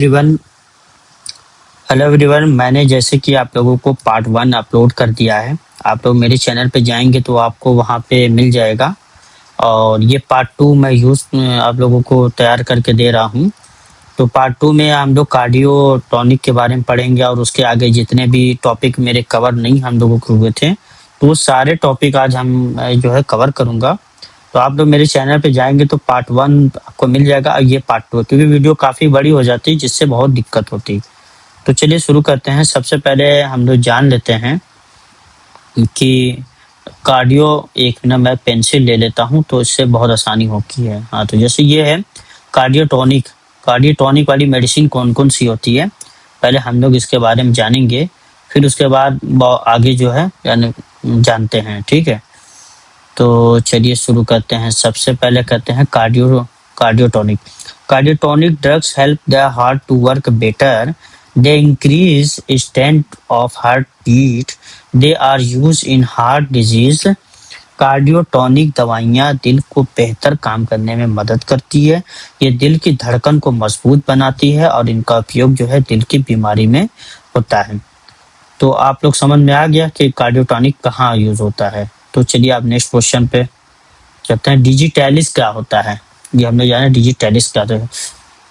Everyone. Hello everyone, मैंने जैसे कि आप लोगों को पार्ट 1 अपलोड कर दिया है। आप लोग मेरे चैनल पे जाएंगे तो आपको वहाँ पे मिल जाएगा। और ये पार्ट 2 मैं आप लोगों को तैयार करके दे रहा हूँ। तो पार्ट 2 में हम लोग कार्डियो टॉनिक के बारे में पढ़ेंगे और उसके आगे जितने भी टॉपिक मेरे कवर नहीं हम लोगों को हुए थे, तो वो सारे टॉपिक आज जो है कवर करूँगा। तो आप लोग मेरे चैनल पे जाएंगे तो पार्ट 1 आपको मिल जाएगा और ये पार्ट 2, क्योंकि वीडियो काफ़ी बड़ी हो जाती है जिससे बहुत दिक्कत होती है। तो चलिए शुरू करते हैं। सबसे पहले हम लोग जान लेते हैं कि कार्डियो, एक मिनट मैं पेंसिल ले लेता हूं तो इससे बहुत आसानी होती है। हाँ, तो जैसे ये है कार्डियोटॉनिक। कार्डियोटॉनिक वाली मेडिसिन कौन कौन सी होती है, पहले हम लोग इसके बारे में जानेंगे, फिर उसके बाद आगे जो है यानी जानते हैं। ठीक है, तो चलिए शुरू करते हैं। सबसे पहले कहते हैं cardiotonic. Cardiotonic drugs help the heart to work better. They increase strength of heart beat. They are use in heart disease. Cardiotonic दवाइयाँ दिल को बेहतर काम करने में मदद करती है। ये दिल की धड़कन को मजबूत बनाती है और इनका उपयोग जो है दिल की बीमारी में होता है। तो आप लोग समझ में आ गया कि कार्डियोटॉनिक कहाँ यूज होता है। तो चलिए आप नेक्स्ट क्वेश्चन पे चलते हैं। डिजिटैलिस क्या होता है, ये हमने जाना डिजिटैलिस क्या होता है।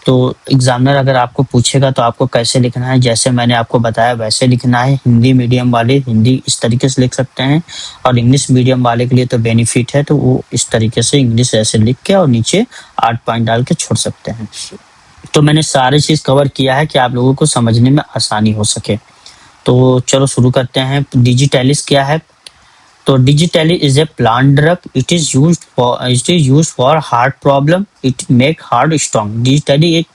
तो एग्जामिनर अगर आपको पूछेगा तो आपको कैसे लिखना है, जैसे मैंने आपको बताया वैसे लिखना है। हिंदी मीडियम वाले हिंदी इस तरीके से लिख सकते हैं, और इंग्लिश मीडियम वाले के लिए तो बेनिफिट है, तो वो इस तरीके से इंग्लिश ऐसे लिख के और नीचे 8 पॉइंट डाल के छोड़ सकते हैं। तो मैंने सारी चीज कवर किया है कि आप लोगों को समझने में आसानी हो सके। तो चलो शुरू करते हैं। डिजिटैलिस क्या है? तो digitally is a plant drug. It is used for heart problem. It make heart strong. Digitally एक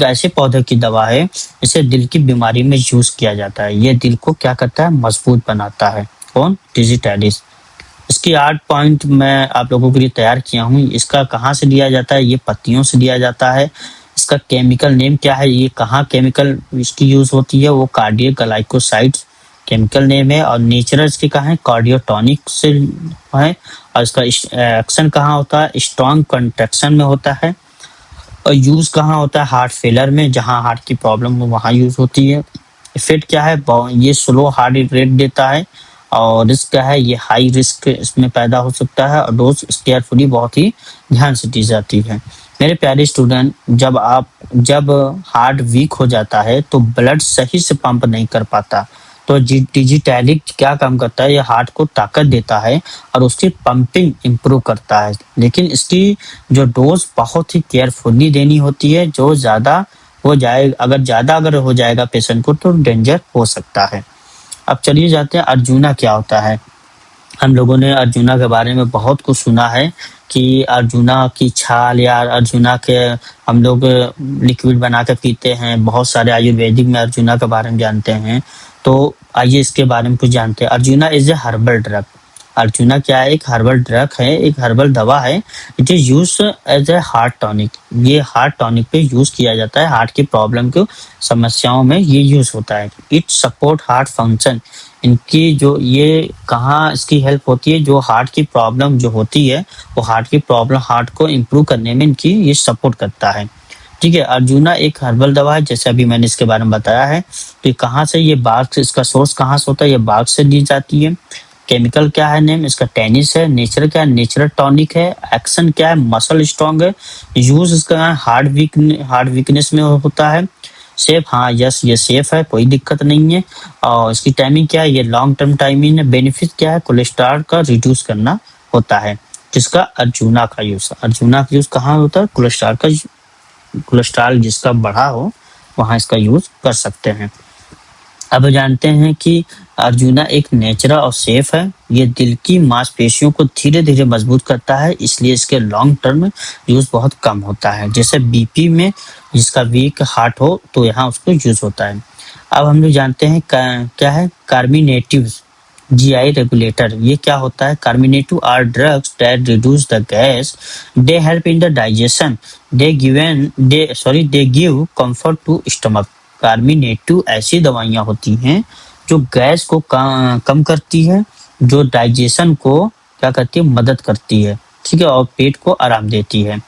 ऐसे पौधे की दवा है इसे दिल की बीमारी में यूज किया जाता है। ये दिल को क्या करता है, मजबूत बनाता है। कौन? डिजिटैलिस। इसकी 8 पॉइंट मैं आप लोगों के लिए तैयार किया हूँ। इसका कहाँ से लिया जाता है? ये पत्तियों से लिया जाता है। इसका केमिकल नेम क्या है, ये कहाँ केमिकल इसकी यूज होती है, वो कार्डियक ग्लाइकोसाइड्स केमिकल नेम है। और नेचुरल इसके कहाँ है, कार्डियोटॉनिक से है। और इसका एक्शन कहाँ होता है, स्ट्रॉन्ग कंट्रैक्शन में होता है। और यूज कहाँ होता है, हार्ट फेलर में, जहाँ हार्ट की प्रॉब्लम हो वहाँ यूज होती है। इफेक्ट क्या है, ये स्लो हार्ट रेट देता है। और रिस्क क्या है, ये हाई रिस्क इसमें पैदा हो सकता है। और डोज केयरफुली बहुत ही ध्यान से दी जाती है। मेरे प्यारे स्टूडेंट, जब हार्ट वीक हो जाता है तो ब्लड सही से पंप नहीं कर पाता। तो डिजिटैलिक क्या काम करता है, ये हार्ट को ताकत देता है और उसकी पंपिंग इम्प्रूव करता है। लेकिन इसकी जो डोज बहुत ही केयरफुली देनी होती है। जो ज्यादा हो जाए, अगर हो जाएगा पेशेंट को तो डेंजर हो सकता है। अब चलिए जाते हैं अर्जुना क्या होता है। हम लोगों ने अर्जुना के बारे में बहुत कुछ सुना है कि अर्जुना की छाल या अर्जुना के हम लोग लिक्विड बना के पीते हैं। बहुत सारे आयुर्वेदिक में अर्जुना के बारे में जानते हैं। तो आइए इसके बारे में कुछ जानते हैं। Arjuna is a herbal drug. Arjuna क्या है, एक हर्बल ड्रग है, एक हर्बल दवा है। It is use as a heart tonic. ये हार्ट टॉनिक पे यूज किया जाता है। हार्ट की प्रॉब्लम को समस्याओं में ये यूज होता है। It support heart function. इनकी जो ये कहाँ इसकी हेल्प होती है, जो हार्ट की प्रॉब्लम जो होती है वो हार्ट को इम्प्रूव करने में इनकी ये सपोर्ट करता है। ठीक है, अर्जुना एक हर्बल दवा है जैसे अभी मैंने इसके बारे में बताया है। तो ये कहाँ से, ये बाग से, इसका सोर्स कहाँ से होता है, ये बाग से ली जाती है। केमिकल क्या है, नेम इसका टेनिस है। नेचर क्या है, नेचुरल टॉनिक है। एक्शन क्या है, मसल स्ट्रॉन्ग है। यूज इसका हार्ट वीकनेस में होता है। सेफ, हाँ यस ये सेफ है, कोई दिक्कत नहीं है। और इसकी टाइमिंग क्या है, ये लॉन्ग टर्म टाइमिंग है। बेनिफिट क्या है, कोलेस्ट्रॉल का रिड्यूस करना होता है। जिसका अर्जुना का यूज कहाँ होता है, कोलेस्ट्रॉल जिसका बढ़ा हो वहां इसका यूज कर सकते हैं। अब जानते हैं कि अर्जुना एक नेचुरल और सेफ है। ये दिल की मांसपेशियों को धीरे धीरे मजबूत करता है, इसलिए इसके लॉन्ग टर्म यूज बहुत कम होता है। जैसे बीपी में जिसका वीक हार्ट हो तो यहाँ उसको यूज होता है। अब हम लोग जानते हैं क्या है कार्बिनेटिव जीआई रेगुलेटर। ये क्या होता है, carminative are drugs that reduce the gas. They help in the digestion. They give comfort to stomach. Carminative ऐसी दवाइयाँ होती हैं जो गैस को कम करती है, जो डाइजेशन को क्या करती है, मदद करती है। ठीक है, और पेट को आराम देती है।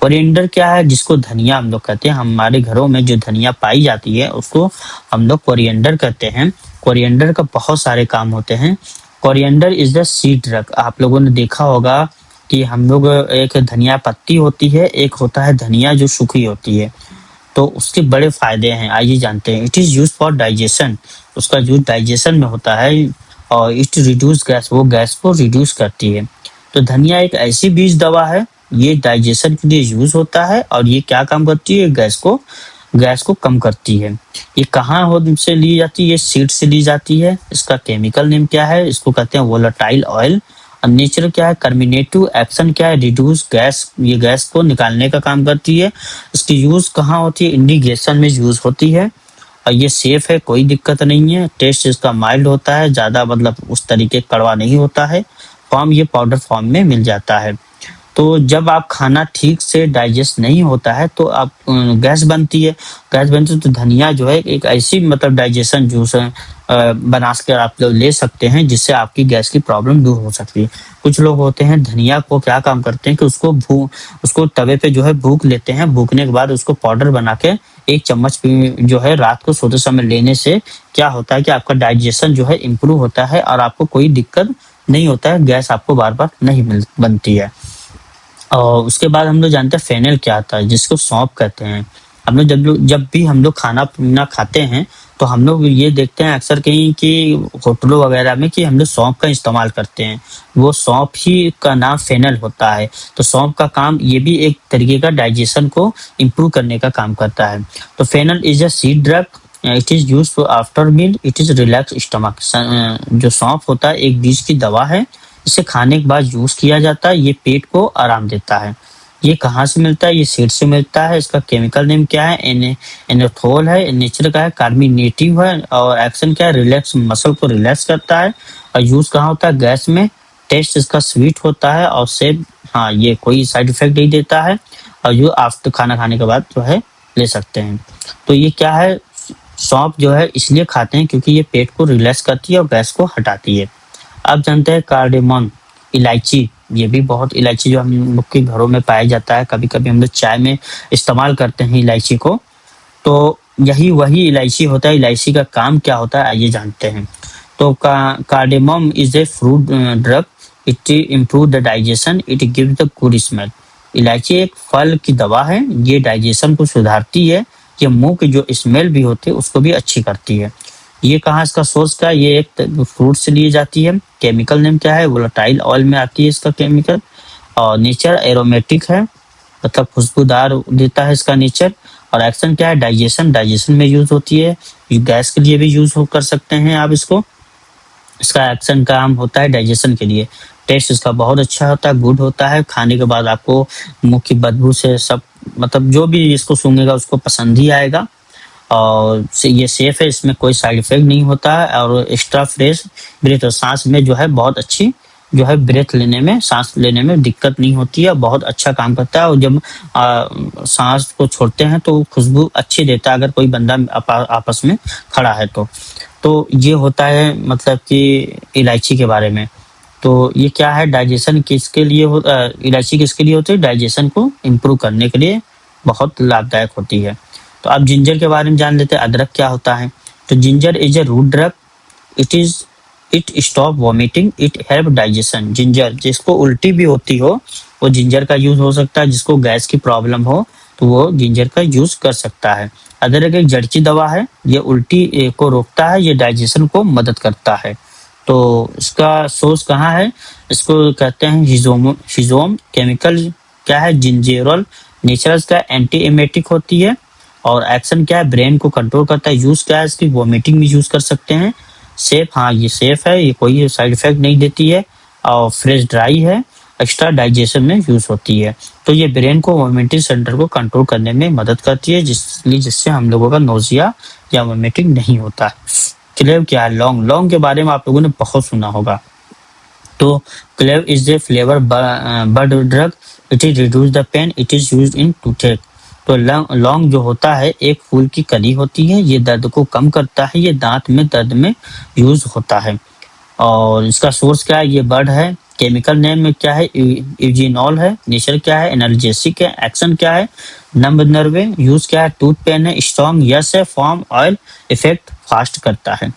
कोरिएंडर क्या है, जिसको धनिया हम लोग कहते हैं, हमारे घरों में जो धनिया पाई जाती है उसको हम लोग कोरिएंडर कहते हैं। कोरिएंडर का बहुत सारे काम होते हैं। Coriander is the seed drug. आप लोगों ने देखा होगा कि हम लोग, एक धनिया पत्ती होती है, एक होता है धनिया जो सूखी होती है, तो उसके बड़े फायदे हैं, आइए जानते हैं। It is use for digestion, उसका यूज डाइजेशन में होता है, और इट रिड्यूस गैस, वो गैस को रिड्यूस करती है। तो धनिया एक ऐसी बीज दवा है, ये डाइजेशन के लिए यूज होता है, और ये क्या काम करती है, गैस को कम करती है। ये कहाँ हो से ली जाती है, ये सीड से ली जाती है। इसका केमिकल नेम क्या है, इसको कहते हैं वोलेटाइल ऑयल। और नेचर क्या है, कर्मिनेटिव एक्शन क्या है, रिड्यूस गैस, ये गैस को निकालने का काम करती है। इसकी यूज कहाँ होती है, इंडिगेशन में यूज होती है, और ये सेफ है, कोई दिक्कत नहीं है। टेस्ट इसका माइल्ड होता है, ज्यादा मतलब उस तरीके कड़वा नहीं होता है। फॉर्म ये पाउडर फॉर्म में मिल जाता है। तो जब आप खाना ठीक से डाइजेस्ट नहीं होता है तो आप गैस बनती है, तो धनिया जो है एक ऐसी मतलब डाइजेशन जूस बना कर आप लोग ले सकते हैं, जिससे आपकी गैस की प्रॉब्लम दूर हो सकती है। कुछ लोग होते हैं धनिया को क्या काम करते हैं कि उसको तवे पे जो है भूक लेते हैं, भूकने के बाद उसको पाउडर बना के 1 चम्मच जो है रात को सोते समय लेने से क्या होता है कि आपका डाइजेशन जो है इम्प्रूव होता है, और आपको कोई दिक्कत नहीं होता है, गैस आपको बार बार नहीं बनती है। और उसके बाद हम लोग जानते हैं फेनल क्या आता है, जिसको सौंफ कहते हैं। हम लोग जब भी हम लोग खाना पीना खाते हैं तो हम लोग ये देखते हैं अक्सर कहीं कि होटलों वगैरह में कि हम लोग सौंफ का इस्तेमाल करते हैं, वो सौंफ ही का नाम फेनल होता है। तो सौंफ का काम ये भी एक तरीके का डाइजेशन को इम्प्रूव करने का काम करता है। तो fennel is a seed drug, it is use after meal, it is relax stomach. जो सौंफ होता है एक बीज की दवा है, इसे खाने के बाद यूज किया जाता है, ये पेट को आराम देता है। ये कहाँ से मिलता है, ये सीड से मिलता है। इसका केमिकल नेम क्या है, एनेथोल है। नेचर का है, कार्मिनेटिव है, और एक्शन क्या है, रिलैक्स, मसल को रिलैक्स करता है। और यूज कहाँ होता है, गैस में। टेस्ट इसका स्वीट होता है, और सेब, हाँ, ये कोई साइड इफेक्ट नहीं देता है, और जो आफ्टर खाना खाने के बाद जो है ले सकते हैं। तो ये क्या है, सौंफ जो है इसलिए खाते हैं क्योंकि ये पेट को रिलैक्स करती है और गैस को हटाती है। आप जानते हैं कार्डेमन, इलायची, ये भी बहुत, इलायची जो हम लोग के घरों में पाया जाता है, कभी कभी हम लोग चाय में इस्तेमाल करते हैं इलायची को। तो यही वही इलायची होता है। इलायची का काम क्या होता है, आइए जानते हैं। तो cardamom is a fruit drug, it improve the digestion, it give the good smell. इलायची एक फल की दवा है, ये डाइजेशन को सुधारती है, ये मुंह की जो स्मेल भी होती है उसको भी अच्छी करती है। ये कहाँ इसका सोर्स का, ये एक फ्रूट से ली जाती है। केमिकल नेम क्या है, वोलेटाइल ऑयल में आती है इसका केमिकल। और नेचर एरोमेटिक है, मतलब खुशबूदार देता है इसका नेचर। और एक्शन क्या है, डाइजेशन में यूज होती है, गैस के लिए भी यूज कर सकते हैं आप इसको। इसका एक्शन काम होता है डाइजेशन के लिए। टेस्ट इसका बहुत अच्छा होता है, गुड होता है। खाने के बाद आपको मुंह की बदबू से सब, मतलब जो भी इसको सूंघेगा उसको पसंद ही आएगा। और ये सेफ है, इसमें कोई साइड इफेक्ट नहीं होता है, और एक्स्ट्रा फ्रेश ब्रेथ, और सांस में जो है बहुत अच्छी जो है ब्रेथ लेने में, सांस लेने में दिक्कत नहीं होती है, बहुत अच्छा काम करता है। और जब सांस को छोड़ते हैं तो खुशबू अच्छी देता है, अगर कोई बंदा आपस में खड़ा है तो ये होता है मतलब कि इलायची के बारे में। तो ये क्या है, डाइजेशन किसके लिए इलायची किसके लिए होती है, डाइजेशन को इम्प्रूव करने के लिए बहुत लाभदायक होती है। तो आप जिंजर के बारे में जान लेते हैं, अदरक क्या होता है। तो ginger is a root drug, it stop vomiting, it help digestion. Ginger, जिसको उल्टी भी होती हो वो जिंजर का यूज हो सकता है, जिसको गैस की प्रॉब्लम हो तो वो जिंजर का यूज कर सकता है। अदरक एक जड़ की दवा है, ये उल्टी को रोकता है, ये डाइजेशन को मदद करता है। तो इसका सोर्स कहाँ है, इसको कहते हैं हिजोम। केमिकल क्या है, जिंजेरोल। नेचर का एंटी एमेटिक होती है, और एक्शन क्या है, ब्रेन को कंट्रोल करता है। यूज क्या है, इसकी वोमिटिंग में यूज कर सकते हैं। सेफ, हाँ ये सेफ है, ये कोई साइड इफेक्ट नहीं देती है, और फ्रेश ड्राई है, एक्स्ट्रा डाइजेशन में यूज होती है। तो ये ब्रेन को वोमिटिंग सेंटर को कंट्रोल करने में मदद करती है, जिससे हम लोगों का नोजिया या वोमिटिंग नहीं होता है। क्लेव क्या है, लौंग के बारे में आप लोगों ने बहुत सुना होगा। तो clove is a flower bud drug, it is reduce the pain, it is used in toothache. तो लौंग जो होता है एक फूल की कली होती है, ये दर्द को कम करता है, ये दांत में दर्द में यूज होता है। और इसका सोर्स क्या है, ये बर्ड है, केमिकल नेम में क्या है, यूजिनॉल है। नेचर क्या है, एनाल्जेसिक है। एक्शन क्या है, नंब नर्वे। यूज क्या है, टूथ पेन है। स्ट्रॉन्ग यस है। फॉर्म ऑयल, इफेक्ट फास्ट करता है।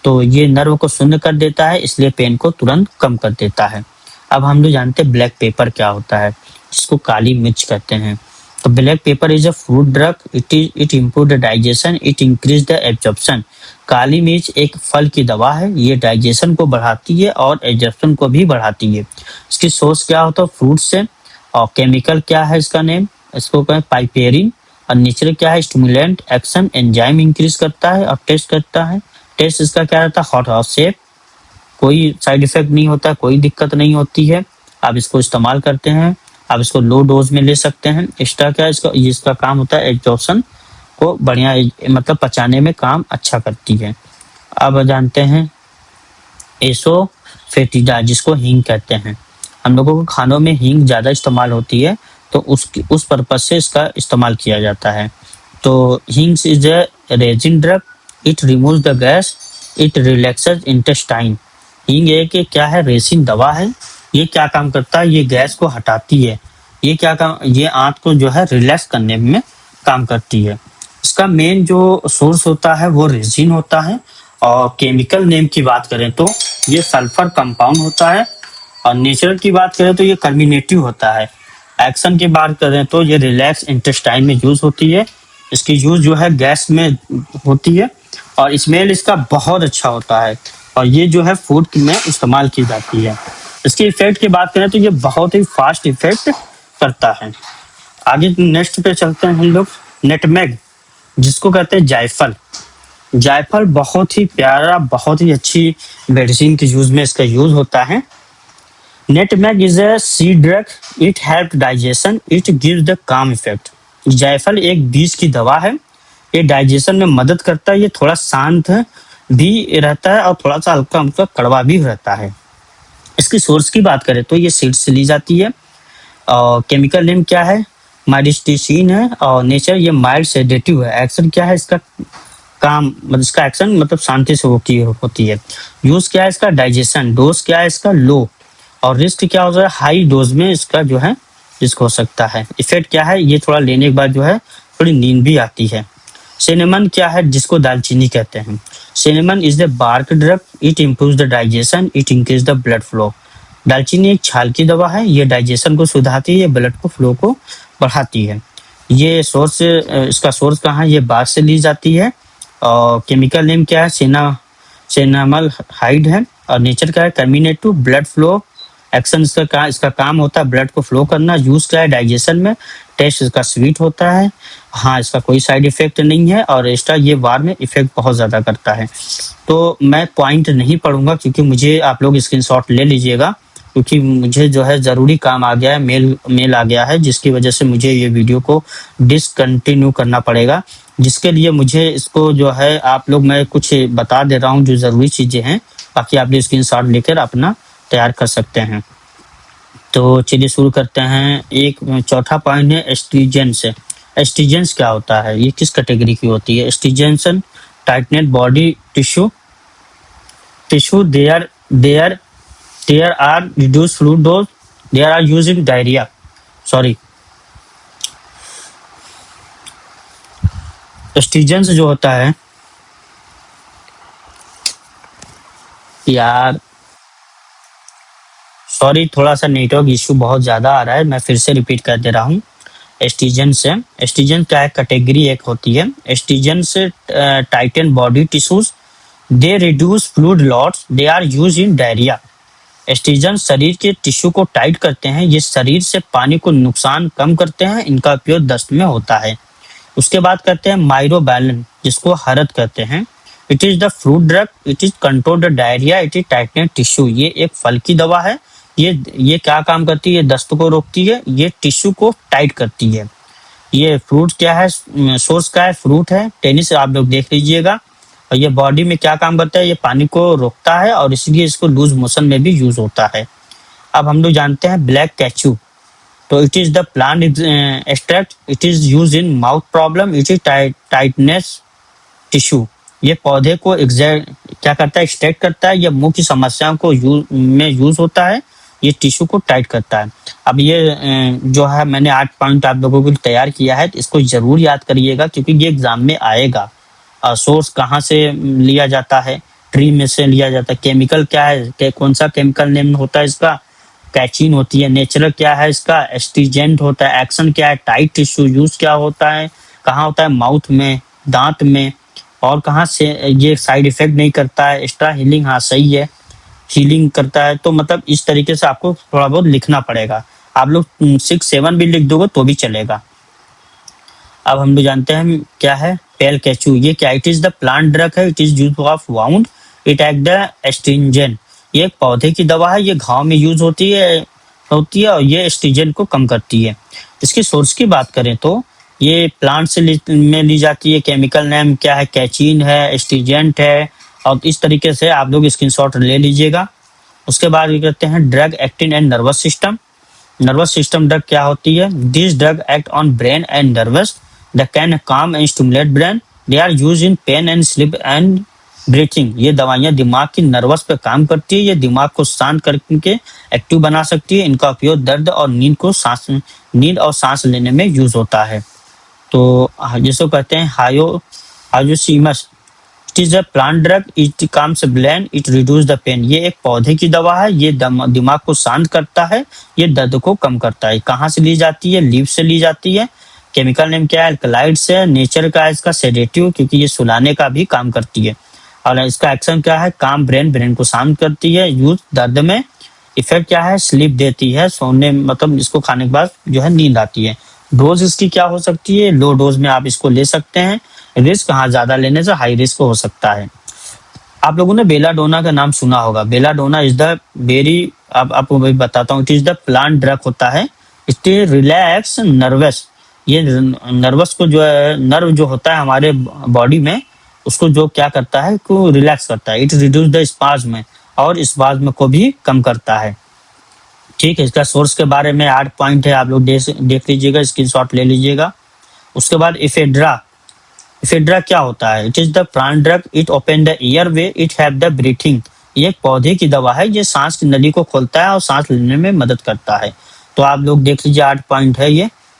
तो ये नर्व को शून्य कर देता है, इसलिए पेन को तुरंत कम कर देता है। अब हम लोग जानते हैं ब्लैक पेपर क्या होता है, जिसको काली मिर्च कहते हैं। तो black pepper is a fruit drug, it improve the digestion, it increase the absorption. काली मिर्च एक फल की दवा है, ये डाइजेशन को बढ़ाती है और एब्जॉर्प्शन को भी बढ़ाती है। इसकी सोर्स क्या होता है, फ्रूट से। और केमिकल क्या है इसका नेम, इसको कहें पाइपेरिन। और नेचर क्या है, स्टिमुलेंट। एक्शन, एंजाइम इंक्रीज करता है और टेस्ट करता है। टेस्ट इसका क्या रहता है, हॉट और सेफ। कोई साइड इफेक्ट नहीं होता, कोई दिक्कत नहीं होती है। आप इसको इस्तेमाल करते हैं, आप इसको लो डोज में ले सकते हैं। एक्स्ट्रा क्या इसका काम होता है, एब्जॉर्प्शन को बढ़िया मतलब पचाने में काम अच्छा करती है। अब जानते हैं एसोफेटिडा, जिसको हींग कहते हैं। हम लोगों को खानों में हींग ज़्यादा इस्तेमाल होती है, तो उस पर्पज से इसका इस्तेमाल किया जाता है। तो हींग is a resin drug, it remove the gas, it relaxes intestine. हींग एक क्या है, रेसिन दवा है। ये क्या काम करता है, ये गैस को हटाती है। ये क्या काम, ये आंत को जो है रिलैक्स करने में काम करती है। इसका मेन जो सोर्स होता है वो रेजिन होता है। और केमिकल नेम की बात करें तो ये सल्फर कंपाउंड होता है। और नेचुरल की बात करें तो ये कर्मिनेटिव होता है। एक्शन की बात करें तो ये रिलैक्स इंटेस्टाइन में यूज होती है। इसकी यूज जो है गैस में होती है। और स्मेल इसका बहुत अच्छा होता है। और ये जो है फूड में इस्तेमाल की जाती है। इसकी इफेक्ट की बात करें तो ये बहुत ही फास्ट इफेक्ट करता है। आगे नेक्स्ट पे चलते हैं हम लोग, नेटमेग, जिसको कहते हैं जायफल। जायफल बहुत ही प्यारा, बहुत ही अच्छी मेडिसिन के यूज में इसका यूज होता है। Nutmeg is a seed drug, it help digestion, it give the calm effect. जायफल एक बीज की दवा है, ये डाइजेशन में मदद करता है। ये थोड़ा शांत भी रहता है और थोड़ा सा हल्का हल्का कड़वा भी रहता है। इसकी सोर्स की बात करें तो ये सीड से ली जाती है। और केमिकल नेम क्या है, माइडिस्टिसिन है। और नेचर ये माइल्ड सेडेटिव है। एक्शन क्या है इसका काम, मतलब इसका एक्शन मतलब शांति से होती है। यूज क्या है इसका, डाइजेशन। डोज क्या है इसका, लो। और रिस्क क्या होता है, हाई डोज में इसका जो है रिस्क हो सकता है। इफेक्ट क्या है, ये थोड़ा लेने के बाद जो है थोड़ी नींद भी आती है। सिनेमन क्या है, जिसको दालचीनी कहते हैं। Cinnamon is the bark drug, it improves the digestion, it increase the blood flow. दालचीनी एक छाल की दवा है, ये डाइजेशन को सुधारती है, ब्लड को फ्लो को बढ़ाती है। ये सोर्स, इसका सोर्स कहाँ है, ये बाग से ली जाती है। और केमिकल नेम क्या है, सिनामल हाइड है। और नेचर क्या है, टर्मिनेटिव। ब्लड फ्लो, एक्शन इसका काम होता है ब्लड को फ्लो करना। यूज क्या है, डाइजेशन में। टेस्ट इसका स्वीट होता है। हाँ, इसका कोई साइड इफेक्ट नहीं है। और एक्स्ट्रा ये वार में इफेक्ट बहुत ज़्यादा करता है। तो मैं पॉइंट नहीं पढ़ूंगा, क्योंकि मुझे आप लोग स्क्रीनशॉट ले लीजिएगा, क्योंकि मुझे जो है ज़रूरी काम आ गया है, मेल आ गया है, जिसकी वजह से मुझे ये वीडियो को डिसकंटिन्यू करना पड़ेगा। जिसके लिए मुझे इसको जो है आप लोग, मैं कुछ बता दे रहा हूँ जो ज़रूरी चीज़ें हैं, बाकी आप स्क्रीनशॉट लेकर अपना तैयार कर सकते हैं। तो चलिए शुरू करते हैं। एक चौथा पॉइंट है एस्ट्रीजेंस। एस्ट्रीजेंस क्या होता है, ये किस कैटेगरी की होती है। Astringents tighten body tissue there are reduce fluid dose, there are use in diarrhoea. Sorry, astringents जो होता है यार, सॉरी थोड़ा सा नेटवर्क इशू बहुत ज़्यादा आ रहा है, मैं फिर से रिपीट कर दे रहा हूँ। एस्ट्रीजेंस है, एस्ट्रीजेंस क्या है, कैटेगरी एक होती है। Astringents tighten body tissues, they reduce fluid lots, they are use in diarrhoea. Astringent शरीर के टिश्यू को टाइट करते हैं, ये शरीर से पानी को नुकसान कम करते हैं, इनका उपयोग दस्त में होता है। उसके बाद कहते हैं माइरोबैलन, जिसको हरद कहते हैं। It is the fruit drug, it is control the diarrhoea, it is tighten tissue. ये एक फल की दवा है। ये क्या काम करती है, दस्त को रोकती है, ये टिश्यू को टाइट करती है। ये फ्रूट क्या है, सोर्स का है, फ्रूट है। टेनिस आप लोग देख लीजिएगा। और ये बॉडी में क्या काम करता है, ये पानी को रोकता है, और इसलिए इसको लूज मोशन में भी यूज होता है। अब हम लोग जानते हैं ब्लैक कैचू। तो it is the plant extract, it is use in mouth problem, it is tightness tissue. ये पौधे को क्या करता है, एक्सट्रैक्ट करता है, ये मुंह की समस्याओं को में यूज होता है। ये टिश्यू को टाइट करता है। अब ये जो है मैंने 8 पॉइंट आप लोगों के लिए तैयार किया है, तो इसको जरूर याद करिएगा क्योंकि ये एग्जाम में आएगा। सोर्स कहाँ से लिया जाता है, ट्री में से लिया जाता है। केमिकल क्या है, कौन सा केमिकल नेम होता है इसका, कैचीन होती है। नेचुरल क्या है इसका, एस्ट्रीजेंट होता है। एक्शन क्या है, टाइट टिश्यू। यूज क्या होता है, कहाँ होता है, माउथ में, दांत में। और कहाँ से ये साइड इफेक्ट नहीं करता है। एक्स्ट्रा हीलिंग, हाँ सही है, हीलिंग करता है। तो मतलब इस तरीके से आपको थोड़ा बहुत लिखना पड़ेगा। आप लोग 6-7 भी लिख दोगे तो भी चलेगा। अब हम लोग जानते हैं क्या है पेल कैचू। ये क्या, it is the plant drug है, it is use of wound, it act the astringent. ये एक पौधे की दवा है, ये घाव में यूज होती है और ये एस्ट्रिजेंट को कम करती है। इसकी सोर्स की बात करें तो ये प्लांट से में ली जाती है। केमिकल नेम क्या है, कैचीन है, एस्ट्रिजेंट है। और इस तरीके से आप लोग स्क्रीनशॉट ले लीजिएगा। उसके बाद ये कहते हैं drug acting and nervous system. Nervous system drug क्या होती है, this drug act on brain and nervous the can calm and stimulate brain, they are use in pain and sleep and breathing. ये दवाइयाँ दिमाग की नर्वस पे काम करती है, ये दिमाग को शांत करके एक्टिव बना सकती है। इनका उपयोग दर्द और नींद और सांस लेने में यूज होता है। तो जिसको कहते हैं hyoscyamus, it is a plant drug, it calms brain, it reduce the pain. ये एक पौधे की दवा है, ये दिमाग को शांत करता है, ये दर्द को कम करता है। कहाँ से ली जाती है, लीफ से ली जाती है। केमिकल नेम क्या है, अल्कलाइड्स है। नेचर का है इसका सेडेटिव, क्योंकि ये सुलाने का भी काम करती है। और इसका एक्शन क्या है, काम ब्रेन को शांत करती है। यूज दर्द में। इफेक्ट क्या है, स्लीप देती है, सोने मतलब इसको खाने के बाद जो है नींद आती है। डोज इसकी क्या हो सकती है, लो डोज में आप इसको ले सकते हैं। रिस्क, हाँ ज्यादा लेने से हाई रिस्क हो सकता है। आप लोगों ने बेलाडोना का नाम सुना होगा। बेलाडोना इज द वेरी, अब आपको मैं बताता हूँ, it is the plant drug होता है। इट रिलैक्स नर्वस, ये नर्वस को जो है, नर्व जो होता है हमारे बॉडी में, उसको जो क्या करता है को रिलैक्स करता है। इट रिड्यूस द स्पाज्म, और स्पाज्म को भी कम करता है। ठीक है, इसका सोर्स के बारे में 8 पॉइंट है, आप लोग देख लीजिएगा, स्क्रीनशॉट ले लीजिएगा। उसके बाद इफेड्रा। इफेड्रा क्या होता है, it is the plant drug, it open the air way, it have the breathing. ये एक पौधे की दवा है, ये सांस की नली को खोलता है और सांस लेने में मदद करता है। तो आप लोग देख लीजिए, 8 पॉइंट है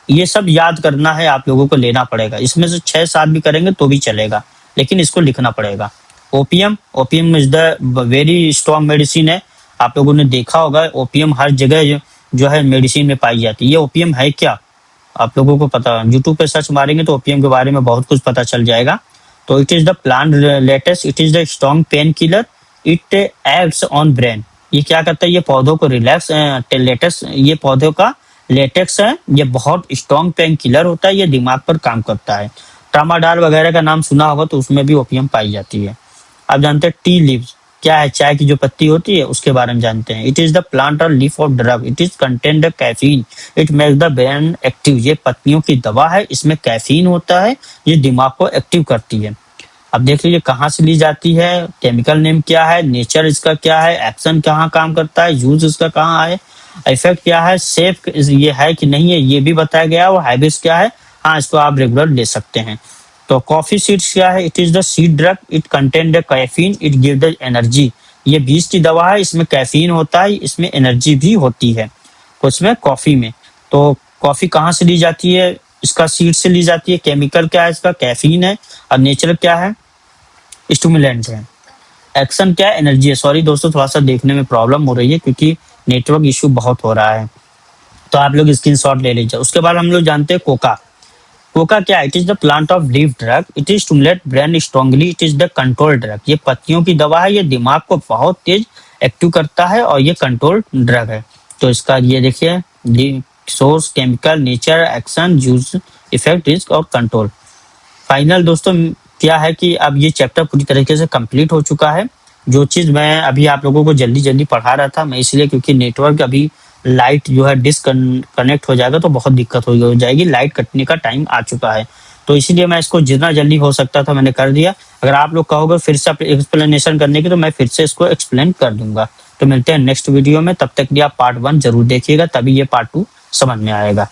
ये सब याद करना है, आप लोगों को लेना पड़ेगा। इसमें से 6-7 भी करेंगे तो भी चलेगा, लेकिन इसको लिखना पड़ेगा। Opium, opium is the very strong medicine है। आप लोगों ने देखा होगा ओपियम हर जगह जो है मेडिसिन में पाई जाती है। ये ओपियम है क्या, आप लोगों को पता, यूट्यूब पे सर्च मारेंगे तो ओपियम के बारे में बहुत कुछ पता चल जाएगा। तो it is the plant latest, it is the strong pain killer, it acts on brain. ये क्या करता है, ये पौधों को रिलैक्स, लेटेस्ट, ये पौधों का लेटेक्स है, ये बहुत स्ट्रॉन्ग पेन किलर होता है, ये दिमाग पर काम करता है। ट्रामाडोल वगैरह का नाम सुना होगा, तो उसमें भी ओपियम पाई जाती है। आप जानते हैं टी लीव्स क्या है, चाय की जो पत्ती होती है उसके बारे में जानते हैं। इट इज द प्लांट और leaf of drug, it is contain the caffeine, it makes the brain active. ये पत्तियों की दवा है, इसमें कैफीन होता है, ये दिमाग को एक्टिव करती है। अब देख लीजिए कहाँ से ली जाती है, केमिकल नेम क्या है, नेचर इसका क्या है, एक्शन कहाँ काम करता है, यूज इसका कहाँ है, इफेक्ट क्या है, सेफ ये है कि नहीं है ये भी बताया गया, और हैबिट्स क्या है, हाँ इसको आप रेगुलर ले सकते हैं। तो कॉफी सीड्स क्या है, it is the seed drug, it contain the caffeine, it give the energy. ये बीज की दवा है, इसमें कैफीन होता है, इसमें एनर्जी भी होती है कुछ में कॉफी में। तो कॉफी कहाँ से ली जाती है, इसका सीड से ली जाती है। केमिकल क्या है इसका, कैफीन है। और नेचर क्या है, स्टिमुलेंट है। एक्शन क्या है, एनर्जी है। सॉरी दोस्तों, थोड़ा सा देखने में प्रॉब्लम हो रही है क्योंकि नेटवर्क इशू बहुत हो रहा है, तो आप लोग स्क्रीनशॉट ले लीजिए। उसके बाद हम लोग जानते हैं कोका। कोका क्या है, it is the plant of leaf drug, it is stimulate brain strongly, it is the control drug. ये पत्तियों की दवा है, ये दिमाग को बहुत तेज एक्टिव करता है और ये कंट्रोल ड्रग है। तो इसका ये देखिए, source, chemical, nature, action, use, effect, risk और कंट्रोल। फाइनल दोस्तों क्या है कि अब ये चैप्टर पूरी तरीके से कंप्लीट हो चुका है। जो चीज मैं अभी आप लोगों को जल्दी जल्दी पढ़ा रहा था, मैं इसलिए क्योंकि नेटवर्क अभी लाइट जो है डिसकनेक्ट हो जाएगा तो बहुत दिक्कत हो जाएगी, लाइट कटने का टाइम आ चुका है, तो इसीलिए मैं इसको जितना जल्दी हो सकता था मैंने कर दिया। अगर आप लोग कहोगे फिर से एक्सप्लेनेशन करने की तो मैं फिर से इसको एक्सप्लेन कर दूंगा। तो मिलते हैं नेक्स्ट वीडियो में, तब तक भी आप पार्ट 1 जरूर देखिएगा, तभी ये पार्ट 2 समझ में आएगा।